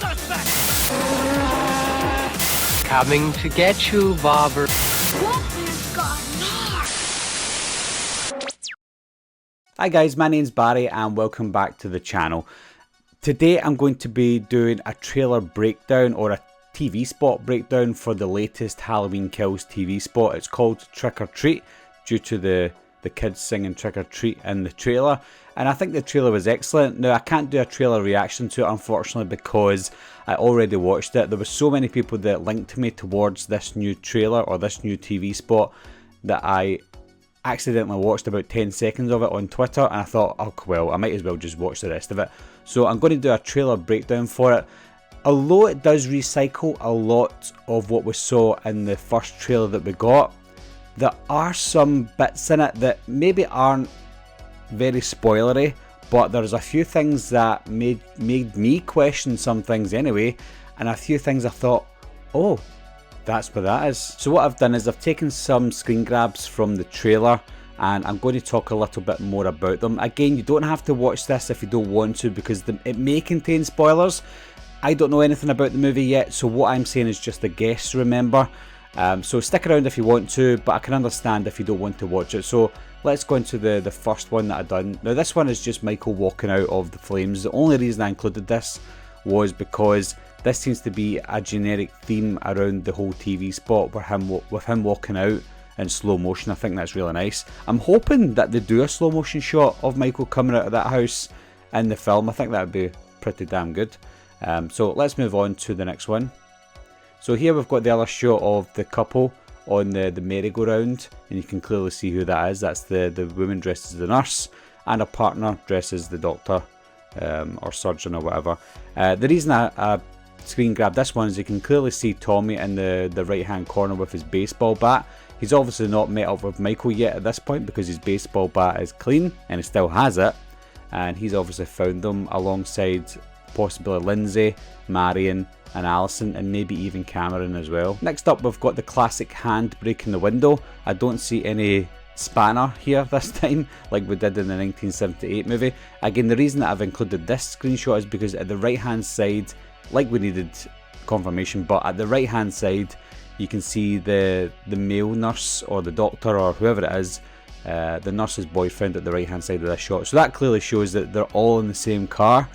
suspect! Coming to get you, Bobber. Hi guys, my name's Barry and welcome back to the channel. Today I'm going to be doing a trailer breakdown or a TV spot breakdown for the latest Halloween Kills TV spot. It's called Trick or Treat due to the kids singing Trick or Treat in the trailer, and I think the trailer was excellent. Now I can't do a trailer reaction to it unfortunately because I already watched it. There were so many people that linked me towards this new trailer or this new TV spot that I accidentally watched about 10 seconds of it on Twitter, and I thought, oh well, I might as well just watch the rest of it. So I'm going to do a trailer breakdown for it. Although it does recycle a lot of what we saw in the first trailer that we got, there are some bits in it that maybe aren't very spoilery, but there's a few things that made me question some things anyway, and a few things I thought, oh, that's what that is. So what I've done is I've taken some screen grabs from the trailer and I'm going to talk a little bit more about them. Again, you don't have to watch this if you don't want to because it may contain spoilers. I don't know anything about the movie yet, so what I'm saying is just a guess, remember. So stick around if you want to, but I can understand if you don't want to watch it. So let's go into the first one that I've done. Now this one is just Michael walking out of the flames. The only reason I included this was because this seems to be a generic theme around the whole TV spot with him walking out in slow motion. I think that's really nice. I'm hoping that they do a slow motion shot of Michael coming out of that house in the film. I think that would be pretty damn good. So let's move on to the next one. So here we've got the other shot of the couple on the merry-go-round, and you can clearly see who that is. That's the woman dressed as the nurse and a partner dressed as the doctor or surgeon or whatever. The reason I screen grab this one is you can clearly see Tommy in the right hand corner with his baseball bat. He's obviously not met up with Michael yet at this point because his baseball bat is clean and he still has it, and he's obviously found them alongside possibly Lindsay, Marion and Alison, and maybe even Cameron as well. Next up we've got the classic hand breaking the window. I don't see any spanner here this time like we did in the 1978 movie. Again, the reason that I've included this screenshot is because at the right hand side, like we needed confirmation, but at the right hand side you can see the male nurse or the doctor or whoever it is, the nurse's boyfriend at the right hand side of this shot. So that clearly shows that they're all in the same car.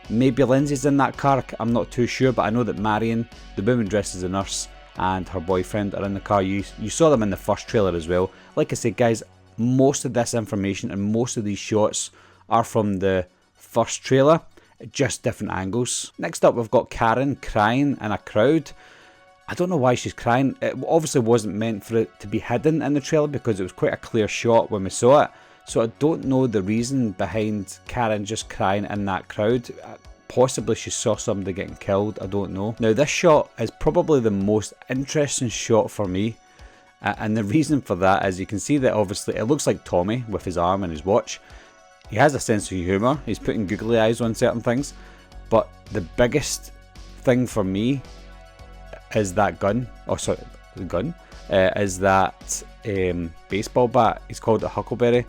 Maybe Lindsay's in that car, I'm not too sure, but I know that Marion, the woman dressed as a nurse, and her boyfriend are in the car. You saw them in the first trailer as well. Like I said guys, most of this information and most of these shots are from the first trailer, just different angles. Next up we've got Karen crying in a crowd. I don't know why she's crying. It obviously wasn't meant for it to be hidden in the trailer because it was quite a clear shot when we saw it. So I don't know the reason behind Karen just crying in that crowd. Possibly she saw somebody getting killed, I don't know. Now this shot is probably the most interesting shot for me. And the reason for that is you can see that obviously it looks like Tommy with his arm and his watch. He has a sense of humour, he's putting googly eyes on certain things. But the biggest thing for me is that gun, is that baseball bat. He's called it Huckleberry.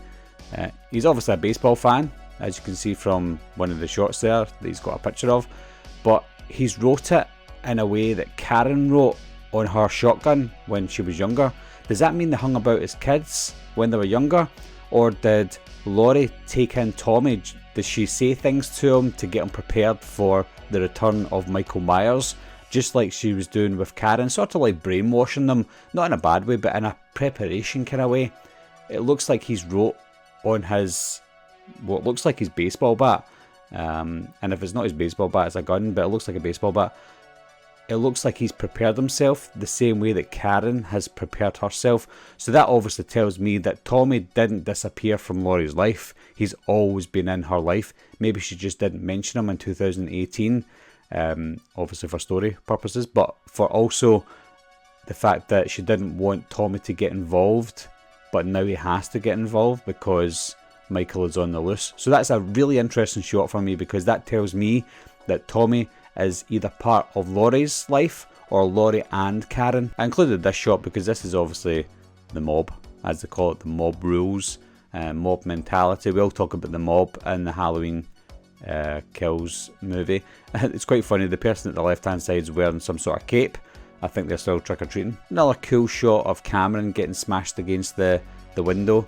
He's obviously a baseball fan, as you can see from one of the shots there that he's got a picture of, but he's wrote it in a way that Karen wrote on her shotgun when she was younger. Does that mean they hung about as kids when they were younger, or did Laurie take in Tommy? Did she say things to him to get him prepared for the return of Michael Myers, just like she was doing with Karen, sort of like brainwashing them, not in a bad way but in a preparation kind of way? It looks like he's wrote on his, what looks like his baseball bat, and if it's not his baseball bat it's a gun, but it looks like a baseball bat. It looks like he's prepared himself the same way that Karen has prepared herself. So that obviously tells me that Tommy didn't disappear from Laurie's life. He's always been in her life. Maybe she just didn't mention him in 2018, obviously for story purposes, but for also the fact that she didn't want Tommy to get involved, but now he has to get involved because Michael is on the loose. So that's a really interesting shot for me because that tells me that Tommy is either part of Laurie's life or Laurie and Karen. I included this shot because this is obviously the mob, as they call it, the mob rules, mob mentality. We all talk about the mob in the Halloween Kills movie. It's quite funny, the person at the left hand side is wearing some sort of cape. I think they're still trick-or-treating. Another cool shot of Cameron getting smashed against the window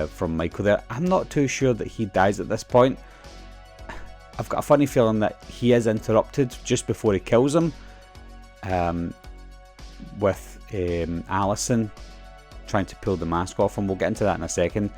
from Michael there. I'm not too sure that he dies at this point. I've got a funny feeling that he is interrupted just before he kills him, with Alison trying to pull the mask off him. We'll get into that in a second.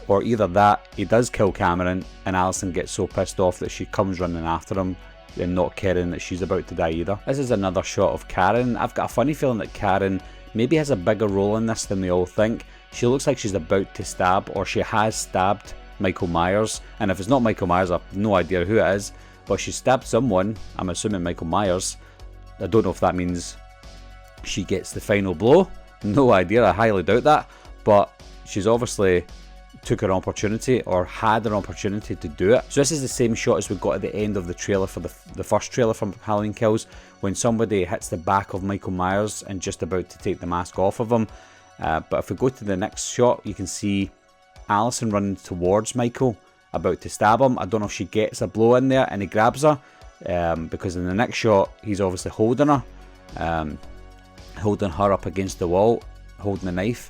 Or either that, he does kill Cameron and Alison gets so pissed off that she comes running after him and not caring that she's about to die either. This is another shot of Karen. I've got a funny feeling that Karen maybe has a bigger role in this than we all think. She looks like she's about to stab, or she has stabbed, Michael Myers. And if it's not Michael Myers, I have no idea who it is. But she stabbed someone, I'm assuming Michael Myers. I don't know if that means she gets the final blow. No idea, I highly doubt that. But she's obviously took an opportunity, or had an opportunity to do it. So this is the same shot as we got at the end of the trailer for the first trailer from Halloween Kills, when somebody hits the back of Michael Myers and just about to take the mask off of him. But if we go to the next shot, you can see Alison running towards Michael, about to stab him. I don't know if she gets a blow in there and he grabs her, because in the next shot he's obviously holding her, up against the wall, holding the knife.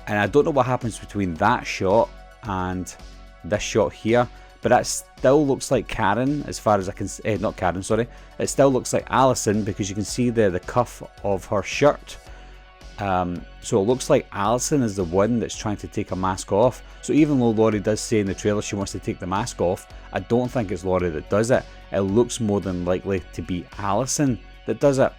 And I don't know what happens between that shot and this shot here, but that still looks like Karen, as far as I can see. Not Karen, sorry. It still looks like Alison, because you can see the cuff of her shirt. So it looks like Alison is the one that's trying to take a mask off. So even though Laurie does say in the trailer she wants to take the mask off, I don't think it's Laurie that does it. It looks more than likely to be Alison that does it.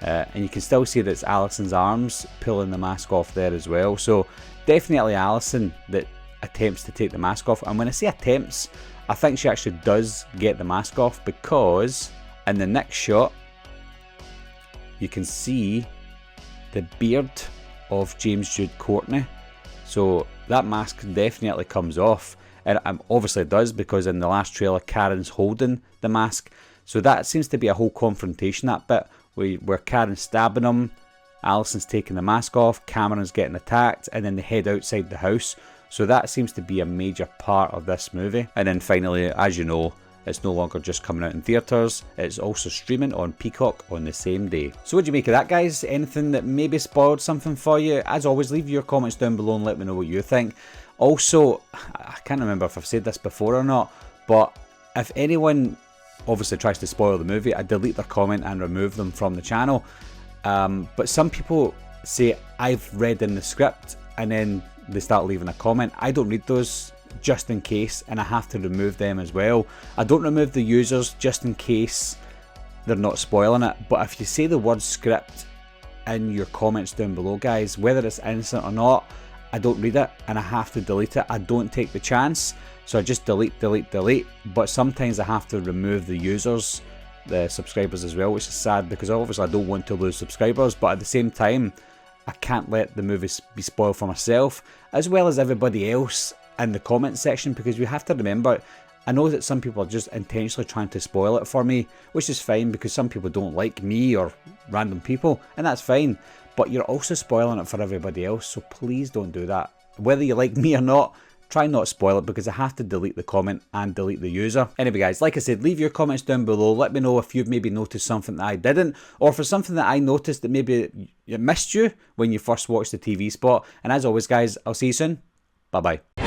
And you can still see that it's Alison's arms pulling the mask off there as well. So definitely Alison that attempts to take the mask off. And when I say attempts, I think she actually does get the mask off, because in the next shot you can see the beard of James Jude Courtney. So that mask definitely comes off. And obviously it does, because in the last trailer Karen's holding the mask. So that seems to be a whole confrontation, that bit where Karen's stabbing him, Alison's taking the mask off, Cameron's getting attacked, and then they head outside the house. So that seems to be a major part of this movie. And then finally, as you know, it's no longer just coming out in theatres, it's also streaming on Peacock on the same day. So what do you make of that, guys? Anything that maybe spoiled something for you? As always, leave your comments down below and let me know what you think. Also, I can't remember if I've said this before or not, but if anyone obviously tries to spoil the movie, I delete their comment and remove them from the channel. But some people say I've read in the script and then they start leaving a comment. I don't read those, just in case, and I have to remove them as well. I don't remove the users just in case they're not spoiling it, but if you say the word script in your comments down below, guys, whether it's innocent or not, I don't read it and I have to delete it. I don't take the chance, so I just delete. But sometimes I have to remove the users, the subscribers as well, which is sad, because obviously I don't want to lose subscribers, but at the same time I can't let the movie be spoiled for myself as well as everybody else in the comment section, because we have to remember, I know that some people are just intentionally trying to spoil it for me, which is fine, because some people don't like me or random people, and that's fine, but you're also spoiling it for everybody else, so please don't do that. Whether you like me or not, try not to spoil it, because I have to delete the comment and delete the user. Anyway guys, like I said, leave your comments down below. Let me know if you've maybe noticed something that I didn't, or for something that I noticed that maybe it missed you when you first watched the TV spot. And as always guys, I'll see you soon. Bye bye.